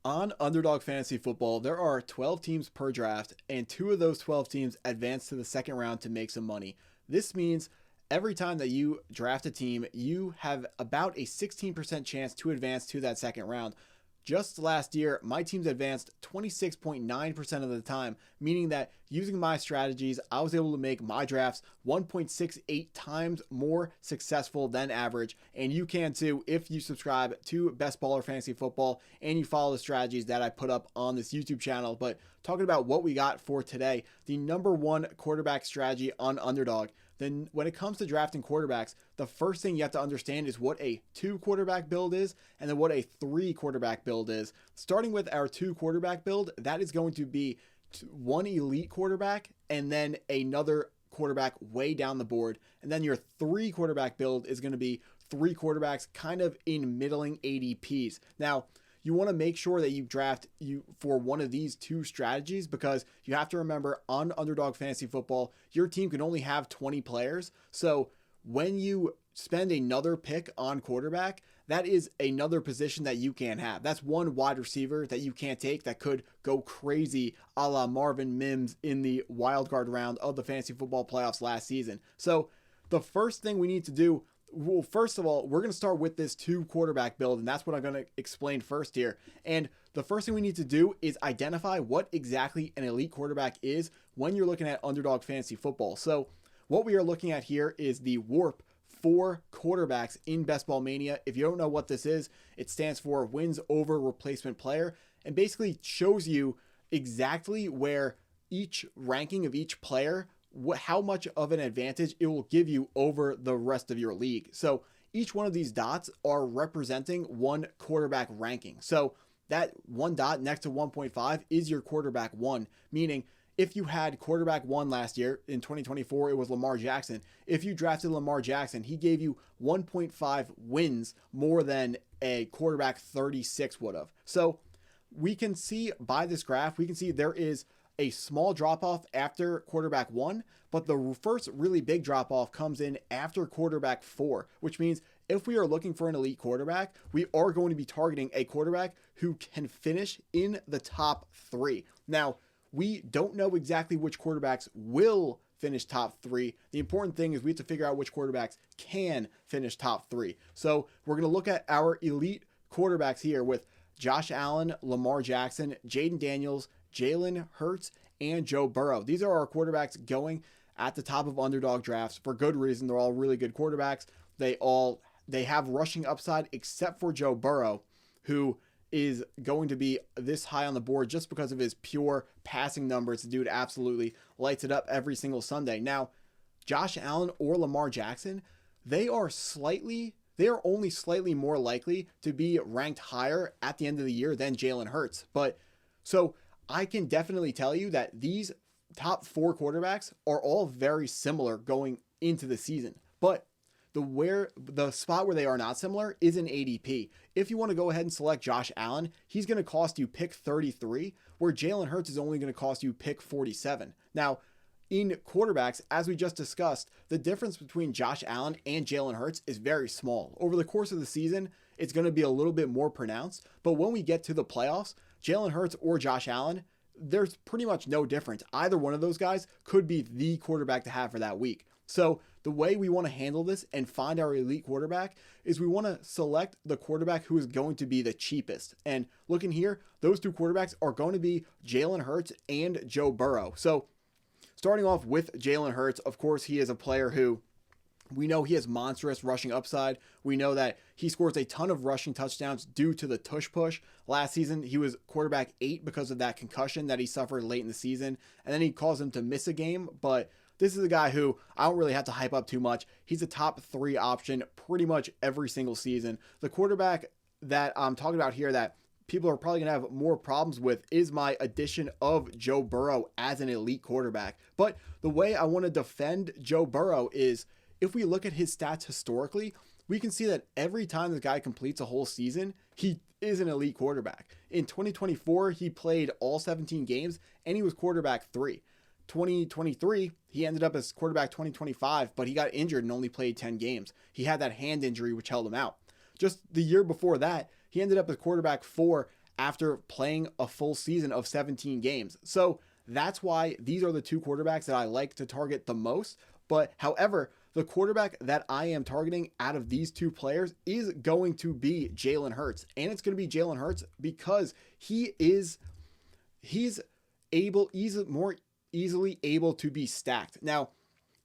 On Underdog Fantasy Football, there are 12 teams per draft, and 2 of those 12 teams advance to the second round to make some money. This means every time that you draft a team, you have about a 16% chance to advance to that second round. Just last year, my teams advanced 26.9% of the time, meaning that using my strategies, I was able to make my drafts 1.68 times more successful than average. And you can too if you subscribe to Best Baller Fantasy Football and you follow the strategies that I put up on this YouTube channel. But talking about what we got for today, the number one quarterback strategy on Underdog. Then when it comes to drafting quarterbacks, the first thing you have to understand is what a 2 quarterback build is and then what a 3 quarterback build is. Starting with our 2 quarterback build, that is going to be 1 elite quarterback and then another quarterback way down the board. And then your 3 quarterback build is going to be 3 quarterbacks kind of in middling ADPs. Now, you want to make sure that you draft for one of these 2 strategies, because you have to remember on Underdog Fantasy Football, your team can only have 20 players. So when you spend another pick on quarterback, that is another position that you can't have. That's 1 wide receiver that you can't take that could go crazy a la Marvin Mims in the wildcard round of the fantasy football playoffs last season. So the first thing we need to do, well, first of all, we're going to start with this 2 quarterback build, and that's what I'm going to explain first here. And the first thing we need to do is identify what exactly an elite quarterback is when you're looking at Underdog Fantasy Football. So what we are looking at here is the WARP for quarterbacks in Best Ball Mania. If you don't know what this is, it stands for wins over replacement player, and basically shows you exactly where each ranking of each player, how much of an advantage it will give you over the rest of your league. So each one of these dots are representing 1 quarterback ranking. So that 1 dot next to 1.5 is your quarterback 1, meaning if you had quarterback 1 last year in 2024, it was Lamar Jackson. If you drafted Lamar Jackson, he gave you 1.5 wins more than a quarterback 36 would have. So we can see by this graph, we can see there is a small drop off after quarterback 1, but the first really big drop off comes in after quarterback 4, which means if we are looking for an elite quarterback, we are going to be targeting a quarterback who can finish in the top 3. Now, we don't know exactly which quarterbacks will finish top 3. The important thing is we have to figure out which quarterbacks can finish top 3. So we're going to look at our elite quarterbacks here with Josh Allen, Lamar Jackson, Jaden Daniels, Jalen Hurts, and Joe Burrow. These are our quarterbacks going at the top of Underdog drafts for good reason. They're all really good quarterbacks. They have rushing upside except for Joe Burrow, who is going to be this high on the board just because of his pure passing numbers. The dude absolutely lights it up every single Sunday. Now, Josh Allen or Lamar Jackson, they are only slightly more likely to be ranked higher at the end of the year than Jalen Hurts. But so I can definitely tell you that these top 4 quarterbacks are all very similar going into the season. But the spot where they are not similar is in ADP. If you want to go ahead and select Josh Allen, he's going to cost you pick 33, where Jalen Hurts is only going to cost you pick 47. Now, in quarterbacks, as we just discussed, the difference between Josh Allen and Jalen Hurts is very small. Over the course of the season, it's going to be a little bit more pronounced, but when we get to the playoffs, Jalen Hurts or Josh Allen, there's pretty much no difference. Either one of those guys could be the quarterback to have for that week. So the way we want to handle this and find our elite quarterback is we want to select the quarterback who is going to be the cheapest. And looking here, those 2 quarterbacks are going to be Jalen Hurts and Joe Burrow. So starting off with Jalen Hurts, of course, he is a player who we know he has monstrous rushing upside. We know that he scores a ton of rushing touchdowns due to the tush push. Last season, he was quarterback 8 because of that concussion that he suffered late in the season. And then he caused him to miss a game. But this is a guy who I don't really have to hype up too much. He's a top 3 option pretty much every single season. The quarterback that I'm talking about here that people are probably going to have more problems with is my addition of Joe Burrow as an elite quarterback. But the way I want to defend Joe Burrow is, if we look at his stats historically, we can see that every time the guy completes a whole season, he is an elite quarterback. In 2024, he played all 17 games and he was quarterback 3. 2023, he ended up as quarterback 2025, but he got injured and only played 10 games. He had that hand injury which held him out. Just the year before that, he ended up as quarterback 4 after playing a full season of 17 games. So that's why these are the two quarterbacks that I like to target the most. But however, the quarterback that I am targeting out of these two players is going to be Jalen Hurts. And it's going to be Jalen Hurts because he's more easily able to be stacked. Now,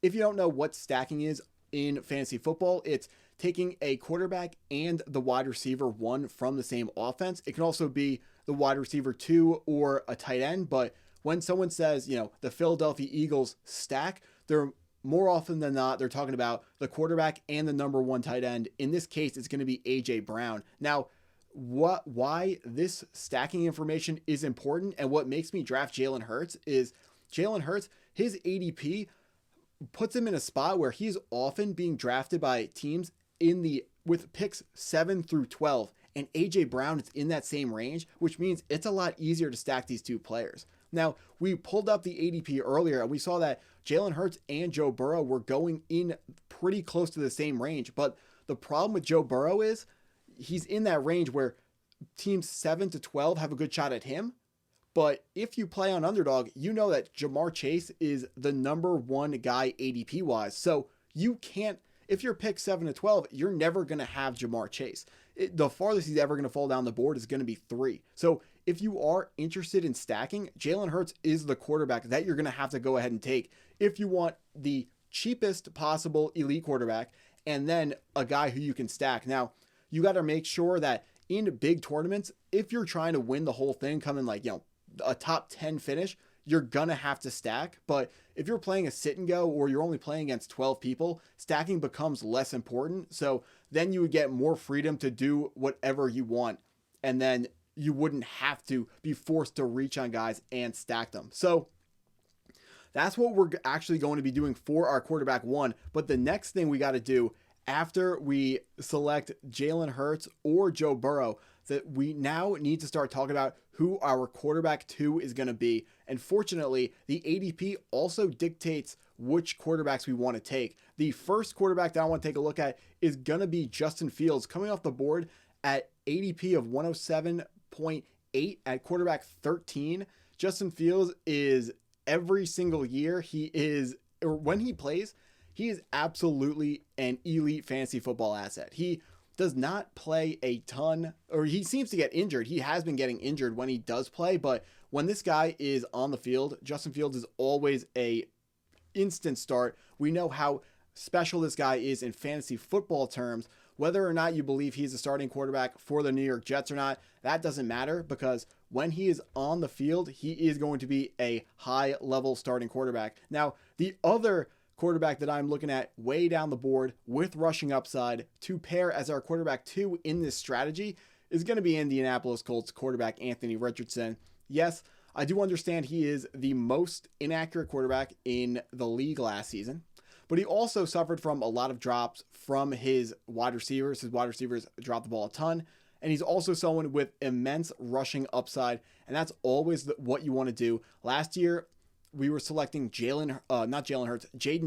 if you don't know what stacking is in fantasy football, it's taking a quarterback and the wide receiver 1 from the same offense. It can also be the wide receiver 2 or a tight end. But when someone says, the Philadelphia Eagles stack, they're more often than not, they're talking about the quarterback and the number 1 tight end. In this case, it's going to be A.J. Brown. Now, why this stacking information is important and what makes me draft Jalen Hurts is Jalen Hurts, his ADP puts him in a spot where he's often being drafted by teams with picks 7 through 12. And A.J. Brown is in that same range, which means it's a lot easier to stack these two players. Now, we pulled up the ADP earlier, and we saw that Jalen Hurts and Joe Burrow were going in pretty close to the same range. But the problem with Joe Burrow is he's in that range where teams 7 to 12 have a good shot at him. But if you play on Underdog, you know that Jamar Chase is the number 1 guy ADP-wise. So you can't, if you're picked 7 to 12, you're never going to have Jamar Chase. The farthest he's ever going to fall down the board is going to be 3. So if you are interested in stacking, Jalen Hurts is the quarterback that you're going to have to go ahead and take if you want the cheapest possible elite quarterback and then a guy who you can stack. Now, you got to make sure that in big tournaments, if you're trying to win the whole thing, come in a top 10 finish, you're going to have to stack. But if you're playing a sit and go or you're only playing against 12 people, stacking becomes less important. So then you would get more freedom to do whatever you want. And then you wouldn't have to be forced to reach on guys and stack them. So that's what we're actually going to be doing for our quarterback 1. But the next thing we got to do after we select Jalen Hurts or Joe Burrow, that we now need to start talking about who our quarterback 2 is going to be. And fortunately, the ADP also dictates which quarterbacks we want to take. The first quarterback that I want to take a look at is going to be Justin Fields, coming off the board at ADP of 107.8 at quarterback 13. Justin Fields is every single year when he plays, he is absolutely an elite fantasy football asset. He does not play a ton, or he seems to get injured. He has been getting injured when he does play, but when this guy is on the field, Justin Fields is always a instant start. We know how special this guy is in fantasy football terms. Whether or not you believe he's a starting quarterback for the New York Jets or not, that doesn't matter, because when he is on the field, he is going to be a high-level starting quarterback. Now, the other quarterback that I'm looking at way down the board with rushing upside to pair as our quarterback 2 in this strategy is going to be Indianapolis Colts quarterback Anthony Richardson. Yes, I do understand he is the most inaccurate quarterback in the league last season, but he also suffered from a lot of drops from his wide receivers. His wide receivers dropped the ball a ton, and he's also someone with immense rushing upside, and that's always what you want to do. Last year, we were selecting Jaden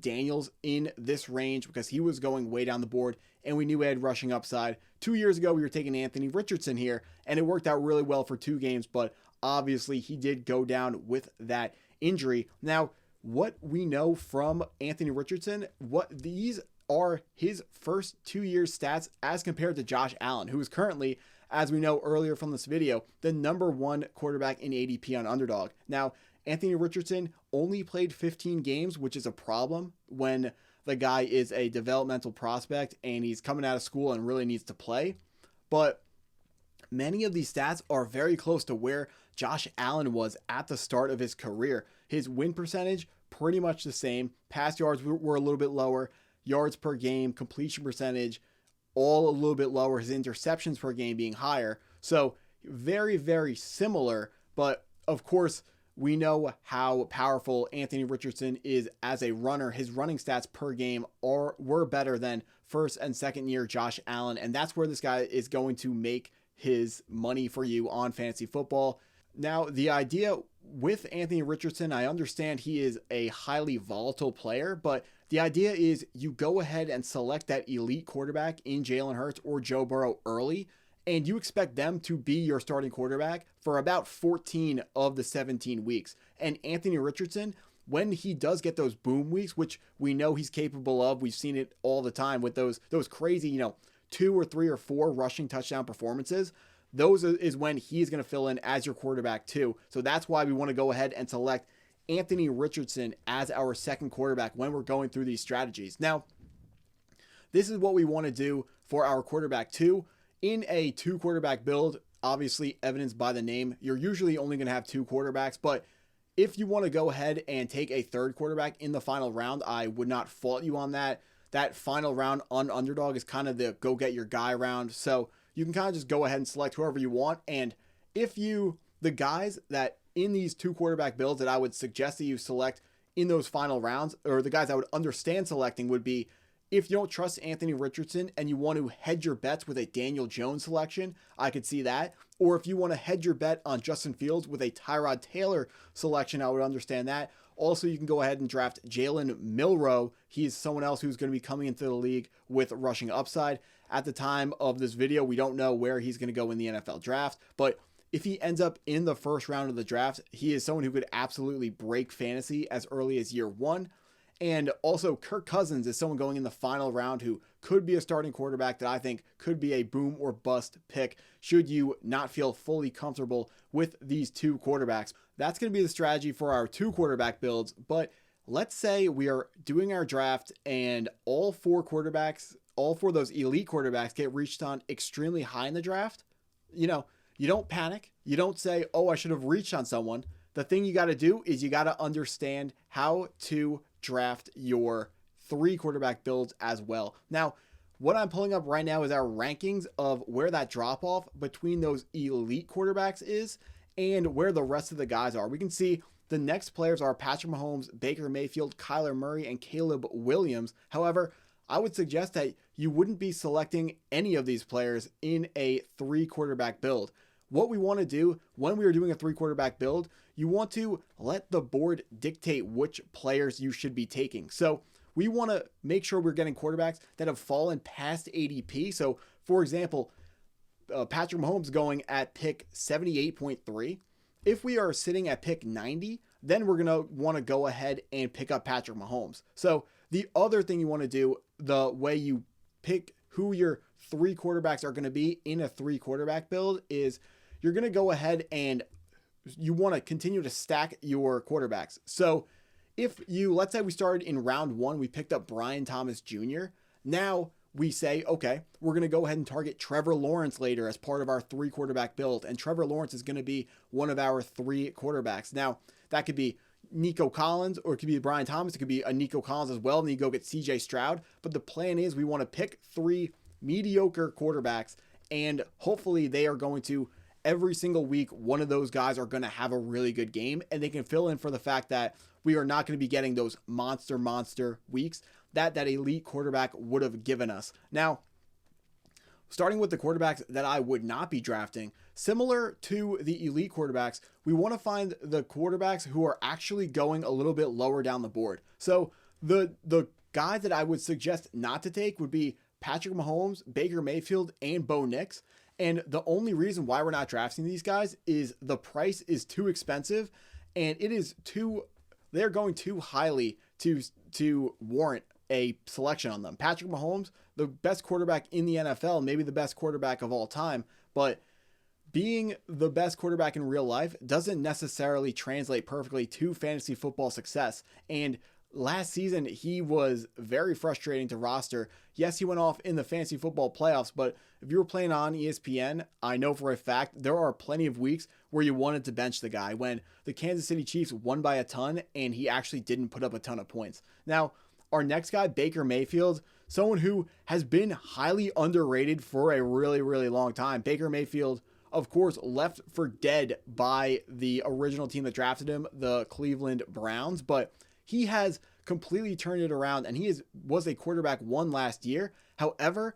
Daniels in this range because he was going way down the board and we knew he had rushing upside. 2 years ago, we were taking Anthony Richardson here, and it worked out really well for 2 games, but obviously he did go down with that injury. Now, what we know from Anthony Richardson, these are his first 2 years stats as compared to Josh Allen, who is currently, as we know earlier from this video, the number 1 quarterback in ADP on Underdog. Now, Anthony Richardson only played 15 games, which is a problem when the guy is a developmental prospect and he's coming out of school and really needs to play. But many of these stats are very close to where Josh Allen was at the start of his career. His win percentage, pretty much the same. Pass yards were a little bit lower. Yards per game, completion percentage, all a little bit lower. His interceptions per game being higher. So very, very similar. But of course, we know how powerful Anthony Richardson is as a runner. His running stats per game were better than first and second year Josh Allen. And that's where this guy is going to make his money for you on fantasy football. Now, the idea with Anthony Richardson, I understand he is a highly volatile player, but the idea is you go ahead and select that elite quarterback in Jalen Hurts or Joe Burrow early, and you expect them to be your starting quarterback for about 14 of the 17 weeks. And Anthony Richardson, when he does get those boom weeks, which we know he's capable of, we've seen it all the time with those crazy, 2 or 3 or 4 rushing touchdown performances. Those is when he's going to fill in as your quarterback too. So that's why we want to go ahead and select Anthony Richardson as our second quarterback when we're going through these strategies. Now, this is what we want to do for our quarterback too. In a 2 quarterback build, obviously evidenced by the name, you're usually only going to have 2 quarterbacks, but if you want to go ahead and take a 3rd quarterback in the final round, I would not fault you on that. That final round on Underdog is kind of the go get your guy round. So you can kind of just go ahead and select whoever you want. And the guys that in these 2 quarterback builds that I would suggest that you select in those final rounds, or the guys I would understand selecting, would be if you don't trust Anthony Richardson and you want to hedge your bets with a Daniel Jones selection, I could see that. Or if you want to hedge your bet on Justin Fields with a Tyrod Taylor selection, I would understand that. Also, you can go ahead and draft Jalen Milroe. He's someone else who's going to be coming into the league with rushing upside. At the time of this video, we don't know where he's going to go in the NFL draft, but if he ends up in the first round of the draft, he is someone who could absolutely break fantasy as early as year 1. And also Kirk Cousins is someone going in the final round who could be a starting quarterback that I think could be a boom or bust pick should you not feel fully comfortable with these 2 quarterbacks. That's going to be the strategy for our 2 quarterback builds. But let's say we are doing our draft and all 4 of those elite quarterbacks get reached on extremely high in the draft. You don't panic. You don't say, oh, I should have reached on someone. The thing you got to do is you got to understand how to draft your 3 quarterback builds as well. Now, what I'm pulling up right now is our rankings of where that drop off between those elite quarterbacks is and where the rest of the guys are. We can see the next players are Patrick Mahomes, Baker Mayfield, Kyler Murray, and Caleb Williams. However, I would suggest that you wouldn't be selecting any of these players in a 3 quarterback build. What we want to do when we are doing a 3 quarterback build, you want to let the board dictate which players you should be taking. So we want to make sure we're getting quarterbacks that have fallen past ADP. So for example, Patrick Mahomes going at pick 78.3. If we are sitting at pick 90, then we're going to want to go ahead and pick up Patrick Mahomes. So the other thing you want to do, the way you pick who your 3 quarterbacks are going to be in a 3 quarterback build, is you're going to go ahead and you want to continue to stack your quarterbacks. So let's say we started in round 1, we picked up Brian Thomas Jr. Now we say, okay, we're going to go ahead and target Trevor Lawrence later as part of our 3 quarterback build. And Trevor Lawrence is going to be one of our 3 quarterbacks. Now that could be Nico Collins, or it could be Brian Thomas. It could be a Nico Collins as well. And then you go get CJ Stroud. But the plan is we want to pick 3 mediocre quarterbacks, and hopefully they are going to, every single week, one of those guys are going to have a really good game, and they can fill in for the fact that we are not going to be getting those monster weeks that elite quarterback would have given us. Now, starting with the quarterbacks that I would not be drafting, similar to the elite quarterbacks, we want to find the quarterbacks who are actually going a little bit lower down the board. So the guys that I would suggest not to take would be Patrick Mahomes, Baker Mayfield, and Bo Nix. And the only reason why we're not drafting these guys is the price is too expensive, and they're going too highly to warrant a selection on them. Patrick Mahomes, the best quarterback in the NFL, maybe the best quarterback of all time, but being the best quarterback in real life doesn't necessarily translate perfectly to fantasy football success. And last season, he was very frustrating to roster. Yes, he went off in the fantasy football playoffs, but if you were playing on ESPN, I know for a fact there are plenty of weeks where you wanted to bench the guy when the Kansas City Chiefs won by a ton and he actually didn't put up a ton of points. Now, our next guy, Baker Mayfield, someone who has been highly underrated for a really, really long time. Baker Mayfield, of course, left for dead by the original team that drafted him, the Cleveland Browns, but he has completely turned it around, and was a quarterback 1 last year. However,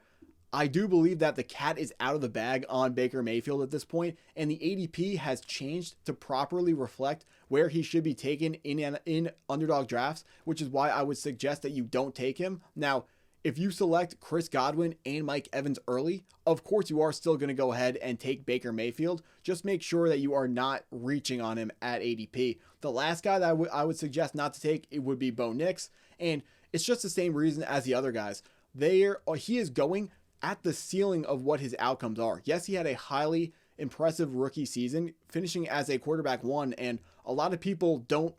I do believe that the cat is out of the bag on Baker Mayfield at this point, and the ADP has changed to properly reflect where he should be taken in underdog drafts, which is why I would suggest that you don't take him. Now, if you select Chris Godwin and Mike Evans early, of course you are still going to go ahead and take Baker Mayfield. Just make sure that you are not reaching on him at ADP. The last guy that I would suggest not to take, it would be Bo Nix, and it's just the same reason as the other guys. He is going at the ceiling of what his outcomes are. Yes, he had a highly impressive rookie season, finishing as a quarterback one, and a lot of people don't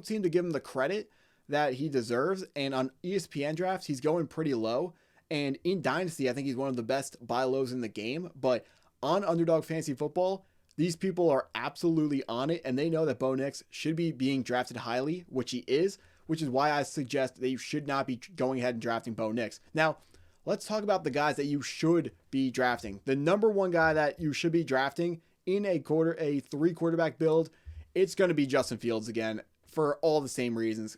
seem to give him the credit that he deserves. And on ESPN drafts, he's going pretty low. And in Dynasty, I think he's one of the best buy lows in the game. But on Underdog Fantasy Football, these people are absolutely on it, and they know that Bo Nix should be being drafted highly, which he is, which is why I suggest that you should not be going ahead and drafting Bo Nix. Now, let's talk about the guys that you should be drafting. The number one guy that you should be drafting in a 3 quarterback build, it's going to be Justin Fields again for all the same reasons.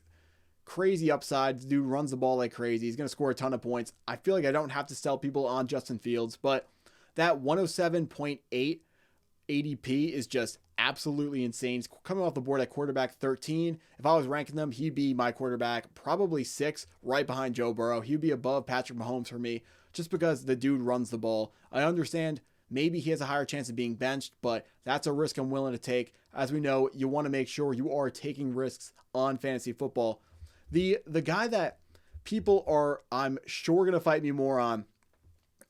Crazy upside. Dude runs the ball like crazy. He's going to score a ton of points. I feel like I don't have to sell people on Justin Fields, but that 107.8 ADP is just absolutely insane. He's coming off the board at quarterback 13. If I was ranking them, he'd be my quarterback, probably 6, right behind Joe Burrow. He'd be above Patrick Mahomes for me, just because the dude runs the ball. I understand maybe he has a higher chance of being benched, but that's a risk I'm willing to take. As we know, you want to make sure you are taking risks on fantasy football. The guy that people are, I'm sure, going to fight me more on,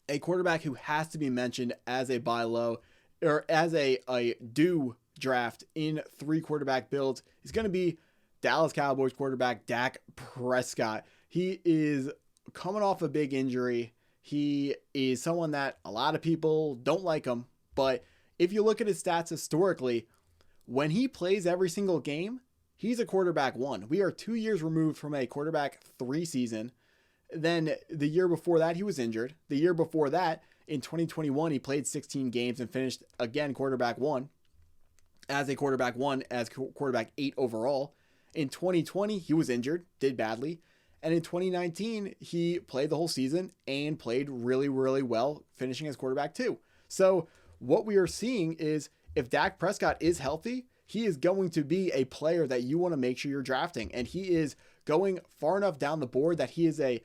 a quarterback who has to be mentioned as a buy low, or as a do draft in 3 quarterback builds, is going to be Dallas Cowboys quarterback Dak Prescott. He is coming off a big injury. He is someone that a lot of people don't like him, but if you look at his stats historically, when he plays every single game, he's a quarterback 1. We are 2 years removed from a quarterback 3 season. Then the year before that, he was injured. The year before that, in 2021, he played 16 games and finished again quarterback 1 as a quarterback 1, as quarterback 8 overall. In 2020, he was injured, did badly. And in 2019, he played the whole season and played really, really well, finishing as quarterback 2. So what we are seeing is if Dak Prescott is healthy, he is going to be a player that you want to make sure you're drafting. And he is going far enough down the board that he is a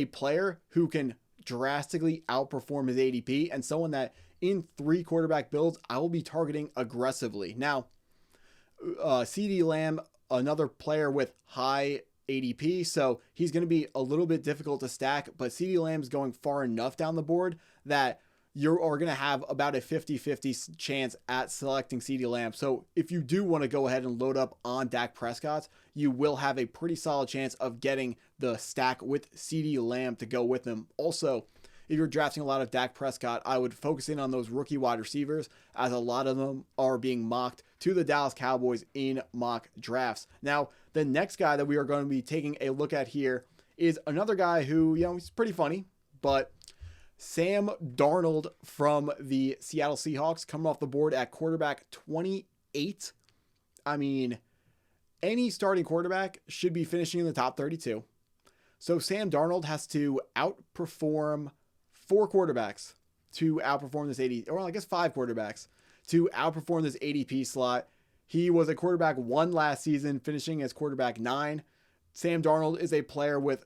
player who can drastically outperform his ADP, and someone that in 3 quarterback builds, I will be targeting aggressively. Now, CeeDee Lamb, another player with high ADP, so he's going to be a little bit difficult to stack, but CeeDee Lamb's going far enough down the board that you are going to have about a 50-50 chance at selecting CeeDee Lamb. So if you do want to go ahead and load up on Dak Prescott, you will have a pretty solid chance of getting the stack with CeeDee Lamb to go with him. Also, if you're drafting a lot of Dak Prescott, I would focus in on those rookie wide receivers, as a lot of them are being mocked to the Dallas Cowboys in mock drafts. Now, the next guy that we are going to be taking a look at here is another guy who, he's pretty funny, but Sam Darnold from the Seattle Seahawks, coming off the board at quarterback 28. I mean, any starting quarterback should be finishing in the top 32. So Sam Darnold has to outperform 4 quarterbacks to outperform this 5 quarterbacks to outperform this ADP slot. He was a quarterback 1 last season, finishing as quarterback 9. Sam Darnold is a player with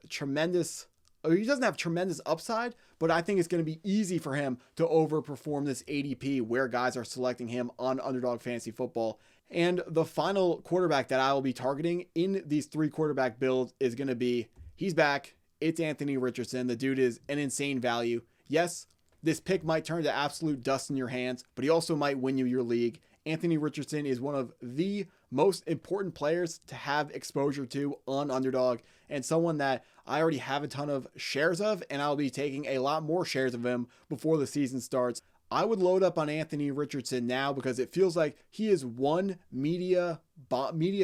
he doesn't have tremendous upside, but I think it's going to be easy for him to overperform this ADP where guys are selecting him on Underdog Fantasy Football. And the final quarterback that I will be targeting in these 3 quarterback builds is going to be, he's back. It's Anthony Richardson. The dude is an insane value. Yes, this pick might turn to absolute dust in your hands, but he also might win you your league. Anthony Richardson is one of the most important players to have exposure to on Underdog, and someone that I already have a ton of shares of, and I'll be taking a lot more shares of him before the season starts. I would load up on Anthony Richardson now because it feels like he is one media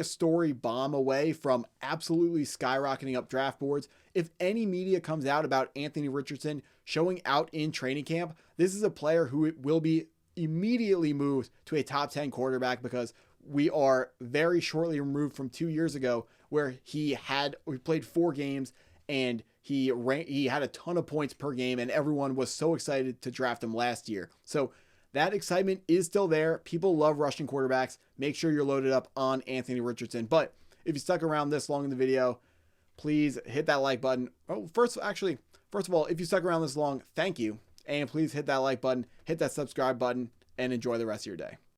story bomb away from absolutely skyrocketing up draft boards. If any media comes out about Anthony Richardson showing out in training camp, this is a player who will be immediately moved to a top 10 quarterback, because we are very shortly removed from 2 years ago where we played 4 games and he had a ton of points per game, and everyone was so excited to draft him last year. So that excitement is still there. People love rushing quarterbacks. Make sure you're loaded up on Anthony Richardson. But if you stuck around this long in the video, please hit that like button. Oh, first of all, if you stuck around this long, thank you. And please hit that like button, hit that subscribe button, and enjoy the rest of your day.